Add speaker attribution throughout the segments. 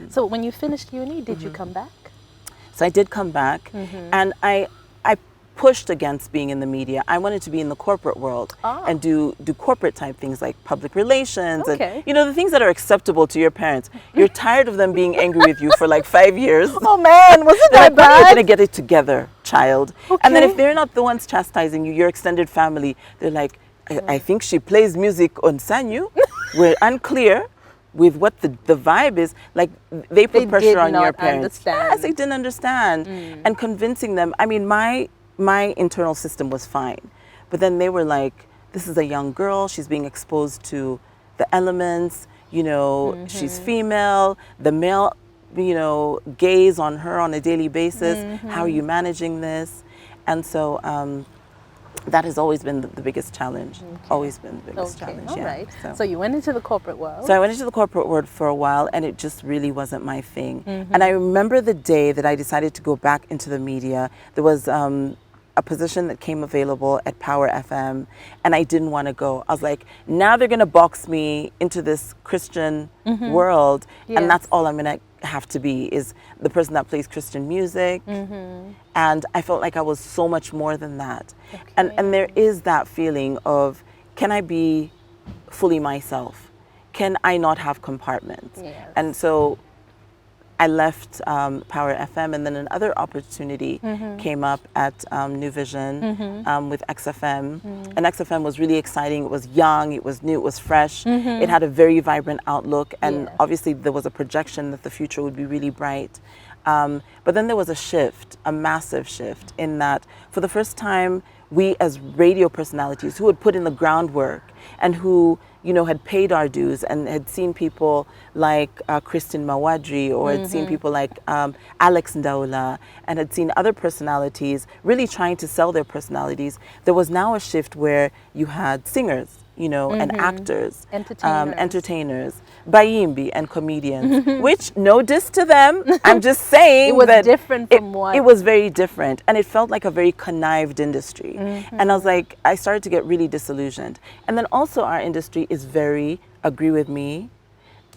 Speaker 1: So when you finished uni, did you come back?
Speaker 2: So I did come back, and I pushed against being in the media. I wanted to be in the corporate world and do corporate type things like public relations and the things that are acceptable to your parents. You're tired of them being angry with you for like 5 years.
Speaker 1: Oh man, was it that
Speaker 2: bad? When are you gonna get it together, child? And then if they're not the ones chastising you, your extended family, they're like, I think she plays music on Sanyu. We're unclear with what the vibe is. Like they put pressure on your parents. Yes, they didn't understand. And convincing them, I mean, my internal system was fine. But then they were like, this is a young girl, she's being exposed to the elements, she's female, the male, gaze on her on a daily basis. How are you managing this? And so that has always been the biggest challenge. Always been the biggest challenge.
Speaker 1: All right. So you went into the corporate world.
Speaker 2: So I went into the corporate world for a while, and it just really wasn't my thing. And I remember the day that I decided to go back into the media. There was a position that came available at Power FM, and I didn't want to go. I was like, now they're going to box me into this Christian world, and that's all I'm going to have to be, is the person that plays Christian music. And I felt like I was so much more than that. And there is that feeling of, can I be fully myself? Can I not have compartments? And so I left Power FM, and then another opportunity came up at New Vision with XFM. And XFM was really exciting. It was young, it was new, it was fresh. It had a very vibrant outlook, and obviously there was a projection that the future would be really bright. But then there was a shift, a massive shift, in that for the first time, we as radio personalities who had put in the groundwork and who had paid our dues and had seen people like Christine Mawadri, or had seen people like Alex Ndaula, and had seen other personalities really trying to sell their personalities. There was now a shift where you had singers, and actors, entertainers, bayimbi, and comedians, which no diss to them. I'm just saying
Speaker 1: it was different from what?
Speaker 2: It was very different, and it felt like a very connived industry. And I was like, I started to get really disillusioned. And then also our industry is very, agree with me,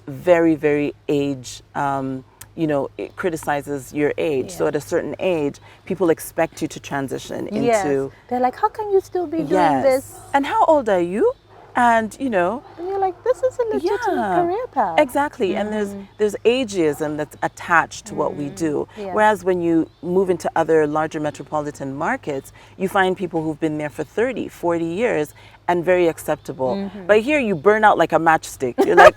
Speaker 2: very, very age, it criticizes your age. So at a certain age, people expect you to transition into...
Speaker 1: They're like, how can you still be doing this?
Speaker 2: And how old are you? And
Speaker 1: and you're like, this is a legitimate career path.
Speaker 2: Exactly. And there's ageism that's attached to what we do. Whereas when you move into other larger metropolitan markets, you find people who've been there for 30, 40 years and very acceptable. But here you burn out like a matchstick. You're like,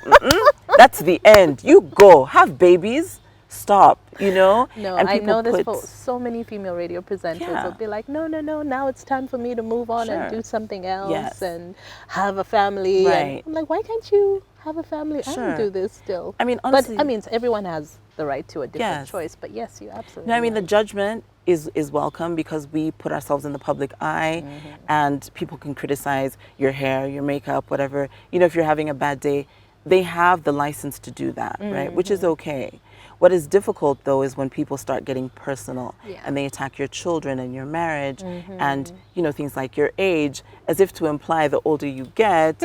Speaker 2: that's the end. You go, have babies, stop,
Speaker 1: No, and I know this for so many female radio presenters. They'll be like, no, now it's time for me to move on and do something else and have a family. And I'm like, why can't you have a family and do this still?
Speaker 2: I mean, honestly,
Speaker 1: but everyone has the right to a different choice. But yes, you absolutely.
Speaker 2: No, I mean, the judgment is welcome, because we put ourselves in the public eye, and people can criticize your hair, your makeup, whatever. If you're having a bad day, they have the license to do that, right? Which is okay. What is difficult, though, is when people start getting personal and they attack your children and your marriage and, things like your age, as if to imply the older you get,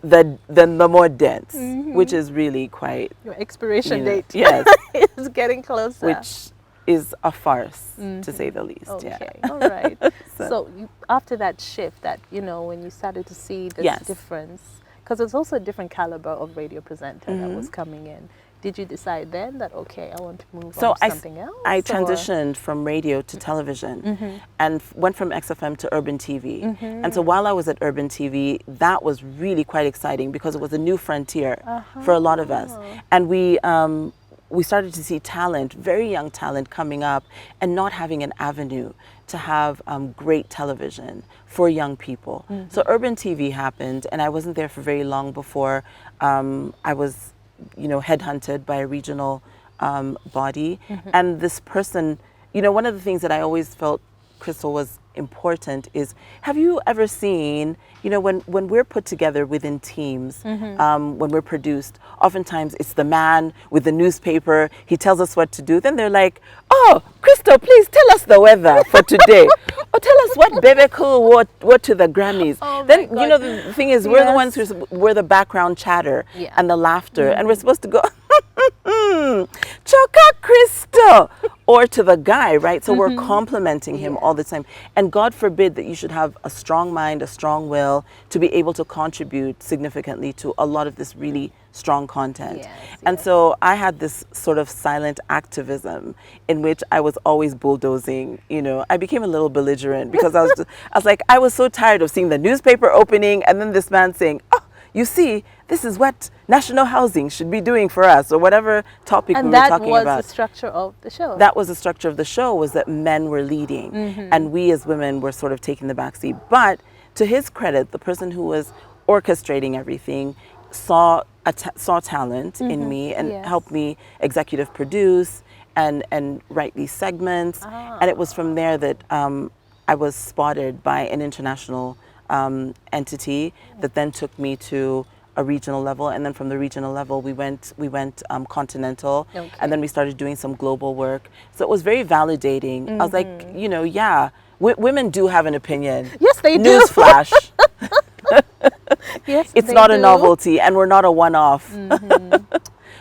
Speaker 2: then the more dense, which is really quite...
Speaker 1: Your expiration date is getting closer.
Speaker 2: Which is a farce, to say the least.
Speaker 1: Okay, all right. So after that shift, that, when you started to see this difference, because it's also a different caliber of radio presenter that was coming in. Did you decide then that, okay, I want to move on to something else?
Speaker 2: I transitioned from radio to television and went from XFM to Urban TV. And so while I was at Urban TV, that was really quite exciting, because it was a new frontier for a lot of us. And we started to see talent, very young talent, coming up and not having an avenue to have great television for young people. So Urban TV happened, and I wasn't there for very long before I was headhunted by a regional body. And this person, one of the things that I always felt, Crystal, was important is, have you ever seen, you know, when we're put together within teams, when we're produced, oftentimes it's the man with the newspaper, he tells us what to do, then they're like, oh, Crystal, please tell us the weather for today. Or tell us what Bebe Cool wore to the Grammys.
Speaker 1: Oh
Speaker 2: then,
Speaker 1: my
Speaker 2: you know,
Speaker 1: God.
Speaker 2: the thing is, we're the ones we're the background chatter and the laughter, and we're supposed to go, Choka Crystal, or to the guy, right? So we're complimenting him all the time. And God forbid that you should have a strong mind, a strong will to be able to contribute significantly to a lot of this really strong content. And so I had this sort of silent activism in which I was always bulldozing. You know, I became a little belligerent because I was like, I was so tired of seeing the newspaper opening and then this man saying, oh, you see, this is what national housing should be doing for us, or whatever topic we were talking about.
Speaker 1: And that was the structure of the show.
Speaker 2: That was the structure of the show, was that men were leading and we as women were sort of taking the back seat. But to his credit, the person who was orchestrating everything saw talent in me and helped me executive produce and write these segments. And it was from there that I was spotted by an international entity that then took me to a regional level, and then from the regional level we went continental, and then we started doing some global work. So it was very validating. I was like, you know, yeah, women do have an opinion.
Speaker 1: Yes, they do.
Speaker 2: Newsflash.
Speaker 1: Yes,
Speaker 2: it's not a novelty, and we're not a one-off.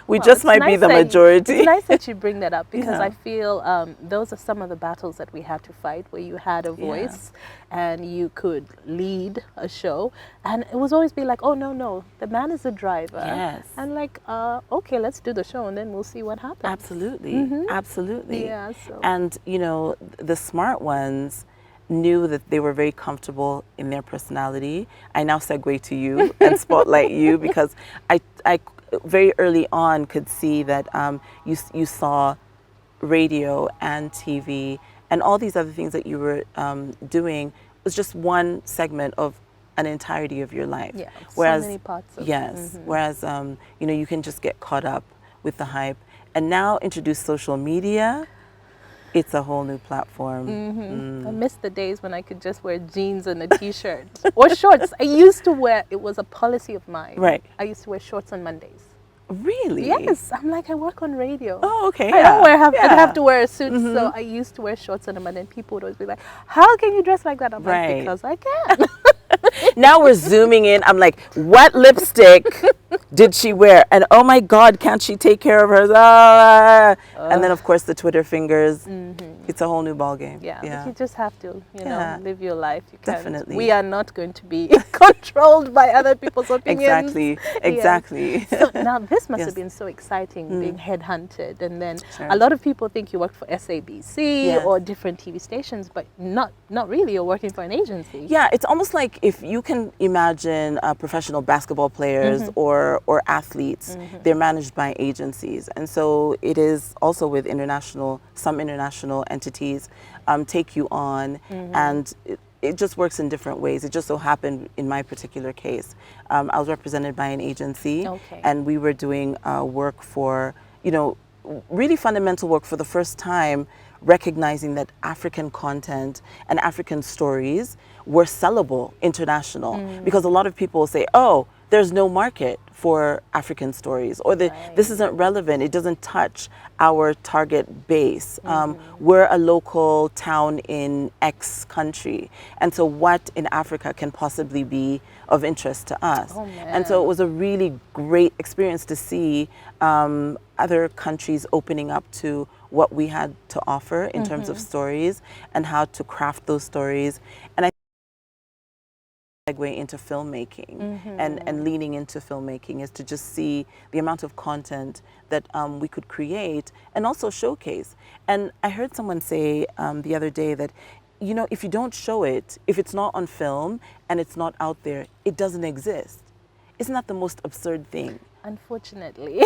Speaker 2: We just might be the majority.
Speaker 1: It's nice that you bring that up, because I feel those are some of the battles that we had to fight, where you had a voice and you could lead a show, and it was always be like, oh no, the man is the driver.
Speaker 2: Yes.
Speaker 1: And like, okay, let's do the show and then we'll see what happens.
Speaker 2: Absolutely, absolutely.
Speaker 1: Yeah. So.
Speaker 2: And you know, the smart ones knew that they were very comfortable in their personality. I now segue to you and spotlight you, because I very early on could see that you saw radio and TV and all these other things that you were doing was just one segment of an entirety of your life.
Speaker 1: Yeah,
Speaker 2: whereas,
Speaker 1: so many parts of
Speaker 2: whereas you know, you can just get caught up with the hype. And now introduce social media, it's a whole new platform.
Speaker 1: I miss the days when I could just wear jeans and a t-shirt or shorts. I used to wear, it was a policy of mine.
Speaker 2: Right.
Speaker 1: I used to wear shorts on Mondays.
Speaker 2: Really?
Speaker 1: Yes. I'm like, I work on radio.
Speaker 2: Oh, okay.
Speaker 1: I don't have to wear a suit, so I used to wear shorts on a Monday, and people would always be like, how can you dress like that? I'm like, because I can.
Speaker 2: Now we're zooming in. I'm like, what lipstick did she wear? And oh my God, can't she take care of hers? And then of course the Twitter fingers. It's a whole new ball game.
Speaker 1: Yeah. You just have to, you know, live your life. You can't.
Speaker 2: Definitely.
Speaker 1: We are not going to be controlled by other people's opinions.
Speaker 2: Exactly.
Speaker 1: So now this must have been so exciting, being headhunted, and then a lot of people think you work for SABC or different TV stations, but not really. You're working for an agency.
Speaker 2: Yeah, it's almost like if you can imagine professional basketball players or athletes, they're managed by agencies, and so it is also with some international entities take you on, and it just works in different ways. It just so happened in my particular case, I was represented by an agency, and we were doing work for, you know, really fundamental work for the first time, recognizing that African content and African stories were sellable international, because a lot of people will say, oh, there's no market for African stories, or this isn't relevant, it doesn't touch our target base. We're a local town in X country, and so what in Africa can possibly be of interest to us? And so it was a really great experience to see other countries opening up to what we had to offer in terms of stories and how to craft those stories. And I segue into filmmaking and leaning into filmmaking is to just see the amount of content that we could create and also showcase. And I heard someone say the other day that, you know, if you don't show it, if it's not on film and it's not out there, it doesn't exist. Isn't that the most absurd thing?
Speaker 1: Unfortunately,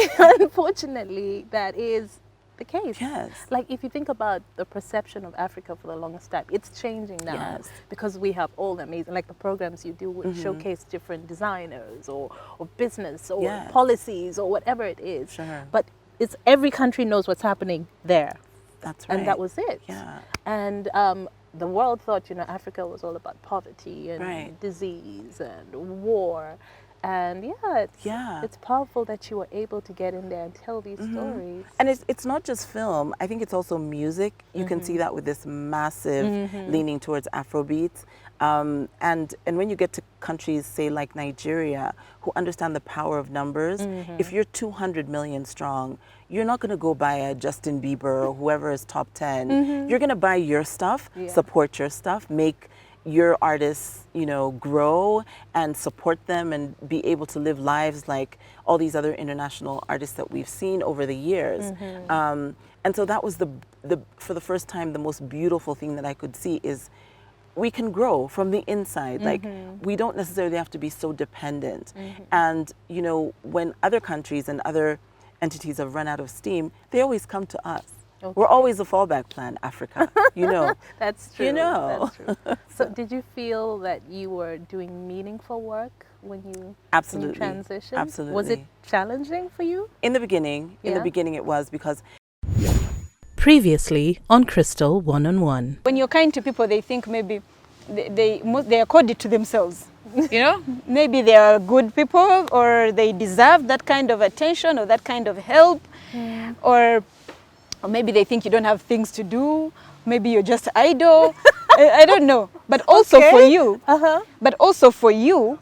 Speaker 1: that is the case.
Speaker 2: Yes.
Speaker 1: Like if you think about the perception of Africa for the longest time, it's changing now because we have all the amazing, like the programs you do would showcase different designers or business or policies or whatever it is. But it's every country knows what's happening there.
Speaker 2: That's right.
Speaker 1: And that was it.
Speaker 2: Yeah.
Speaker 1: And the world thought, you know, Africa was all about poverty and
Speaker 2: right.
Speaker 1: disease and war. And it's powerful that you were able to get in there and tell these stories.
Speaker 2: And it's not just film. I think it's also music. You can see that with this massive leaning towards Afrobeats. And when you get to countries, say like Nigeria, who understand the power of numbers, if you're 200 million strong, you're not going to go buy a Justin Bieber or whoever is top 10. You're going to buy your stuff, support your stuff, make your artists, you know, grow and support them and be able to live lives like all these other international artists that we've seen over the years. And so that was for the first time, the most beautiful thing that I could see is we can grow from the inside. Like, we don't necessarily have to be so dependent. And, you know, when other countries and other entities have run out of steam, they always come to us. Okay. We're always a fallback plan, Africa, you know.
Speaker 1: That's true.
Speaker 2: You know.
Speaker 1: That's true. So did you feel that you were doing meaningful work when you transitioned?
Speaker 2: Absolutely.
Speaker 1: Was it challenging for you?
Speaker 2: In the beginning, it was because...
Speaker 3: Previously on Crystal One-on-One.
Speaker 4: When you're kind to people, they think maybe they accord it to themselves. You know, maybe they are good people or they deserve that kind of attention or that kind of help, or maybe they think you don't have things to do. Maybe you're just idle. I don't know. But also for you,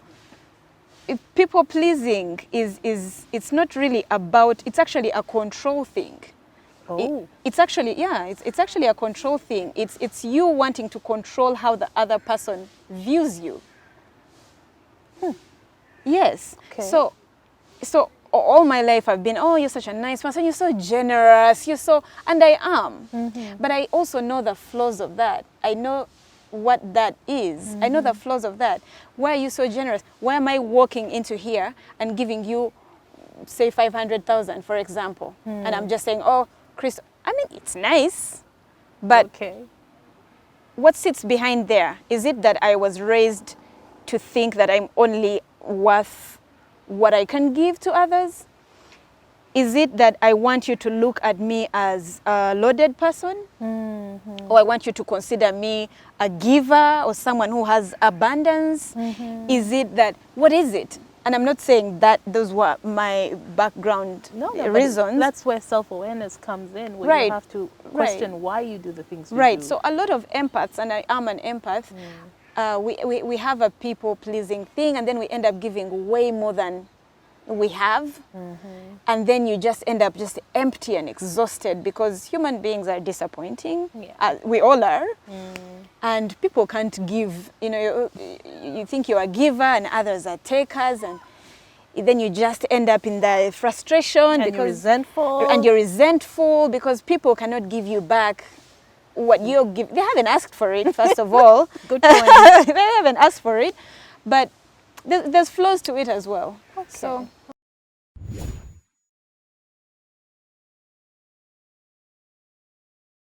Speaker 4: people pleasing it's not really about. It's actually a control thing.
Speaker 1: Oh.
Speaker 4: It's actually a control thing. It's you wanting to control how the other person views you. Yes.
Speaker 1: Okay.
Speaker 4: So all my life I've been, oh, you're such a nice person, you're so generous, and I am. But I also know the flaws of that. I know what that is. I know the flaws of that. Why are you so generous? Why am I walking into here and giving you, say, 500,000, for example? And I'm just saying, oh, Chris, I mean, it's nice, but what sits behind there? Is it that I was raised to think that I'm only worth what I can give to others? Is it that I want you to look at me as a loaded person? Or I want you to consider me a giver or someone who has abundance? Is it that, what is it? And I'm not saying that those were my background reasons.
Speaker 1: That's where self-awareness comes in, where you have to question why you do the things you do.
Speaker 4: So a lot of empaths, and I am an empath, we have a people-pleasing thing, and then we end up giving way more than we have. And then you just end up just empty and exhausted because human beings are disappointing. We all are. And people can't give. You know, you think you're a giver and others are takers, and then you just end up in the frustration
Speaker 1: and you're resentful.
Speaker 4: And you're resentful because people cannot give you back what you give. They haven't asked for it, first of all.
Speaker 1: Good point.
Speaker 4: They haven't asked for it, but there's flaws to it as well.
Speaker 1: Okay.
Speaker 4: So.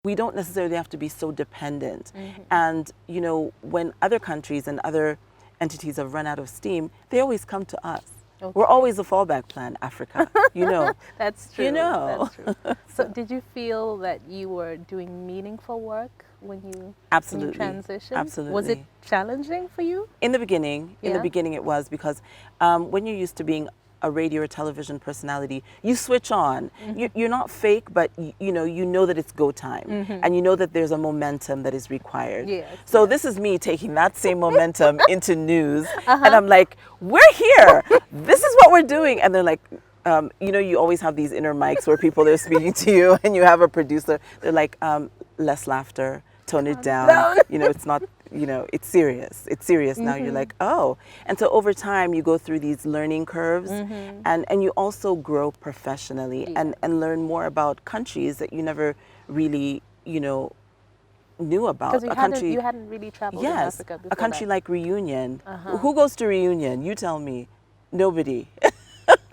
Speaker 2: We don't necessarily have to be so dependent. And, you know, when other countries and other entities have run out of steam, they always come to us. Okay. We're always a fallback plan, Africa, you know.
Speaker 1: That's true.
Speaker 2: You know.
Speaker 1: That's true. So did you feel that you were doing meaningful work when you transitioned?
Speaker 2: Absolutely.
Speaker 1: Was it challenging for you?
Speaker 2: In the beginning, it was because when you're used to being a radio or television personality, you switch on. You're not fake, but you know that it's go time, and you know that there's a momentum that is required. So this is me taking that same momentum into news, and I'm like, we're here. This is what we're doing, and they're like, you know, you always have these inner mics where people are speaking to you, and you have a producer. They're like, less laughter, tone it down. You know, it's not. You know, it's serious. It's serious now. You're like, oh. And so over time, you go through these learning curves, and you also grow professionally and learn more about countries that you never really, you know, knew about.
Speaker 1: Because you hadn't really traveled in Africa before.
Speaker 2: A country like Reunion. Who goes to Reunion? You tell me. Nobody.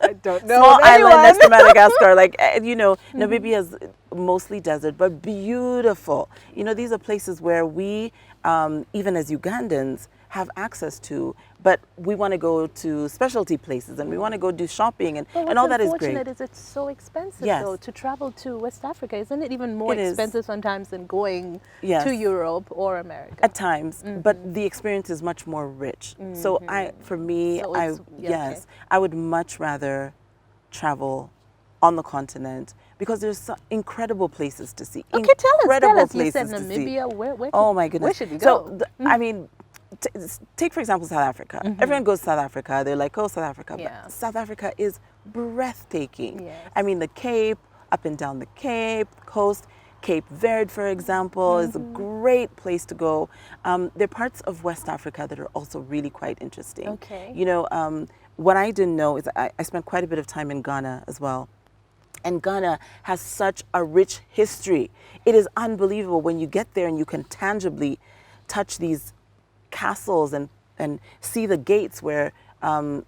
Speaker 1: I don't know.
Speaker 2: Small island next to Madagascar. Like, you know, Namibia is mostly desert, but beautiful. You know, these are places where we, even as Ugandans, have access to, but we want to go to specialty places and we want to go do shopping and all that is great.
Speaker 1: Unfortunate is it's so expensive though to travel to West Africa. Isn't it even more expensive sometimes than going to Europe or America?
Speaker 2: At times, but the experience is much more rich. So I would much rather travel on the continent because there's incredible places to see.
Speaker 1: Okay, tell us. You said
Speaker 2: to
Speaker 1: Namibia.
Speaker 2: see.
Speaker 1: Where
Speaker 2: oh my goodness.
Speaker 1: Where should we go?
Speaker 2: So, I mean, take for example South Africa. Everyone goes to South Africa. They're like, oh, South Africa. But South Africa is breathtaking. Yes. I mean, the Cape, up and down the Cape, coast. Cape Verde, for example, is a great place to go. There are parts of West Africa that are also really quite interesting.
Speaker 1: Okay.
Speaker 2: You know, what I didn't know is I spent quite a bit of time in Ghana as well. And Ghana has such a rich history. It is unbelievable when you get there and you can tangibly touch these castles and see the gates where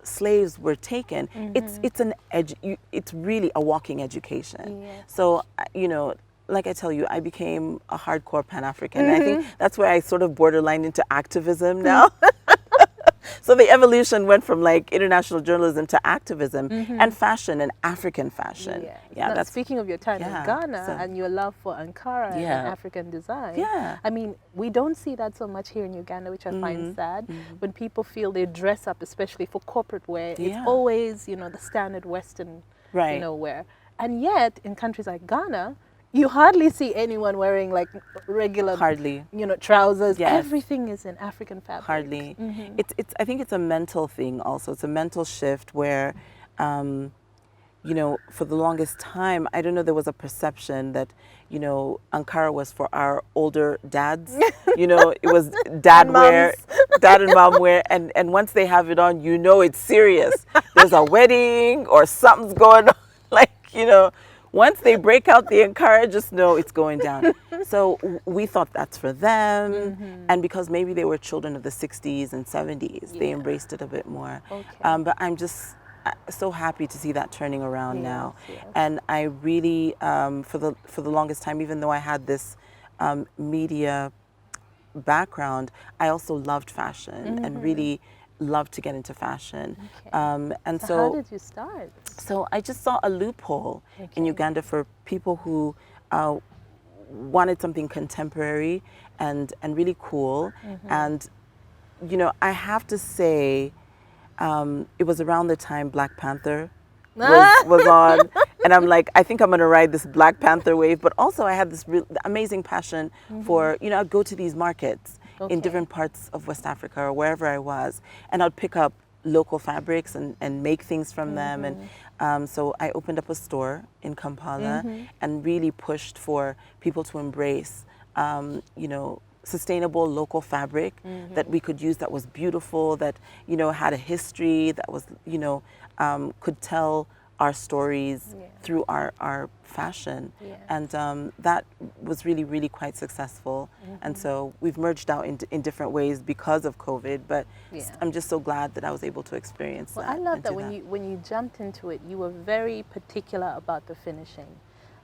Speaker 2: slaves were taken. It's really a walking education. Yes. So, you know, like I tell you, I became a hardcore Pan-African. And I think that's where I sort of borderline into activism now. So the evolution went from like international journalism to activism and fashion and African fashion.
Speaker 1: Yeah, that's speaking of your time in Ghana and your love for Ankara and African design.
Speaker 2: Yeah.
Speaker 1: I mean, we don't see that so much here in Uganda, which I find sad. When people feel they dress up, especially for corporate wear, it's always, you know, the standard Western, you know, wear. And yet, in countries like Ghana, you hardly see anyone wearing like regular, you know, trousers.
Speaker 2: Yes.
Speaker 1: Everything is in African fabric.
Speaker 2: Hardly. It's. I think it's a mental thing also. It's a mental shift where, you know, for the longest time, I don't know, there was a perception that, you know, Ankara was for our older dads. You know, it was dad wear, dad and mom wear, and once they have it on, you know it's serious. There's a wedding or something's going on, like, you know. Once they break out the Ankara, just know it's going down. So we thought that's for them. And because maybe they were children of the 60s and 70s, they embraced it a bit more. Okay. But I'm just so happy to see that turning around now. Yes. And I really, for the longest time, even though I had this media background, I also loved fashion and really loved to get into fashion.
Speaker 1: Okay.
Speaker 2: And
Speaker 1: so how did you start?
Speaker 2: So I just saw a loophole in Uganda for people who wanted something contemporary and really cool. And, you know, I have to say, it was around the time Black Panther was on. And I'm like, I think I'm going to ride this Black Panther wave. But also I had this amazing passion for, you know, I'd go to these markets in different parts of West Africa or wherever I was. And I'd pick up local fabrics and make things from them. And so I opened up a store in Kampala and really pushed for people to embrace, you know, sustainable local fabric that we could use, that was beautiful, that, you know, had a history, that was, you know, could tell our stories through our fashion. And that was really, really quite successful. And so we've merged out in different ways because of COVID, but I'm just so glad that I was able to experience that.
Speaker 1: I love that when you jumped into it, you were very particular about the finishing,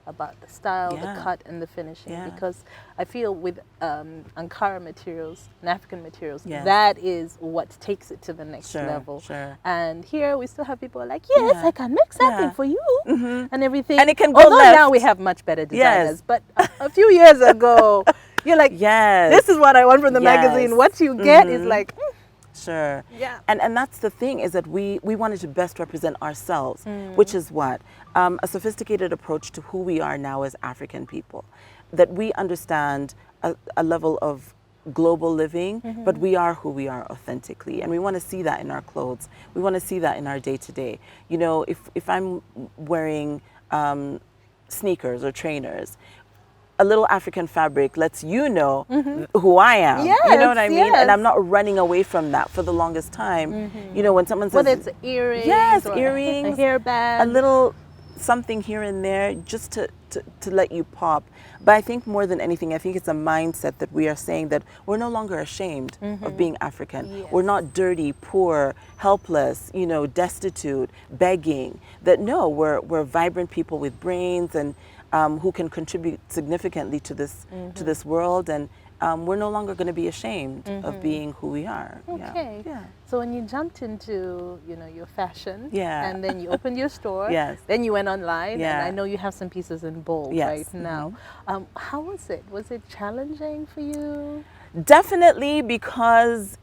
Speaker 1: about the style, the cut, and the finishing, because I feel with Ankara materials and African materials, that is what takes it to the next level. And here we still have people who are like, yes, I can make something for you and everything.
Speaker 2: And it can go
Speaker 1: Although
Speaker 2: left.
Speaker 1: Now we have much better designers, but a few years ago, you're like, this is what I want from the magazine. What you get is like,
Speaker 2: Sure. Yeah. And that's the thing, is that we wanted to best represent ourselves, which is what? A sophisticated approach to who we are now as African people. That we understand a level of global living, but we are who we are authentically. And we want to see that in our clothes. We want to see that in our day-to-day. You know, if I'm wearing sneakers or trainers, a little African fabric lets you know who I am.
Speaker 1: Yes,
Speaker 2: you know what I mean? And I'm not running away from that for the longest time. You know, when someone says,
Speaker 1: whether it's earrings,
Speaker 2: earrings,
Speaker 1: a hairband,
Speaker 2: a little something here and there, just to let you pop. But I think more than anything, I think it's a mindset that we are saying that we're no longer ashamed of being African. We're not dirty, poor, helpless, you know, destitute, begging. That no, we're vibrant people with brains and who can contribute significantly to this world, and we're no longer going to be ashamed of being who we are.
Speaker 1: Okay.
Speaker 2: Yeah.
Speaker 1: So when you jumped into, your fashion,
Speaker 2: Yeah.
Speaker 1: and then you opened your store,
Speaker 2: Yes.
Speaker 1: then you went online,
Speaker 2: Yeah.
Speaker 1: and I know you have some pieces in bold
Speaker 2: Yes.
Speaker 1: right now. How was it? Was it challenging for you?
Speaker 2: Definitely, because